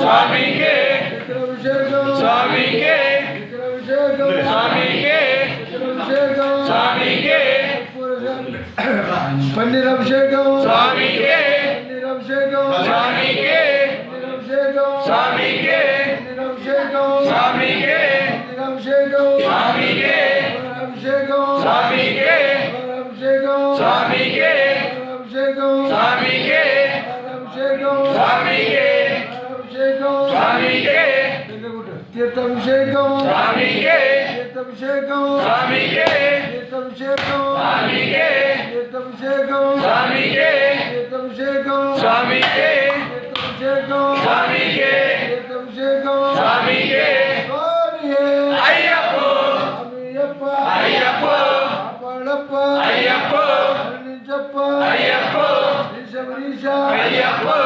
స్వామికే అభిషేకం స్వామికే అభిషేకం స్వామికే అభిషేకం స్వామికే పన్నీర్ అభిషేకం స్వామికే పన్నీర్ అభిషేకం స్వామికే పన్నీర్ అభిషేకం స్వామికే పన్నీర్ అభిషేకం స్వామికే పన్నీర్ అభిషేకం స్వామికే అభిషేకం స్వామికే అభిషేకం స్వామికే అభిషేకం స్వామికే అభిషేకం స్వామికే అభిషేకం స్వామికే తీర్థాభిషేకం స్వామికే తీర్థాభిషేకం స్వామికే తీర్థాభిషేకం స్వామికే తీర్థాభిషేకం స్వామికే తీర్థాభిషేకం స్వామికే తీర్థాభిషేకం స్వామికే తీర్థాభిషేకం స్వామికే స్వామియే అయ్యప్పో స్వామియప్ప అయ్యప్పో కాపాడప్ప అయ్యప్పో కరుణించప్ప అయ్యప్పో శబరీష అయ్యప్పో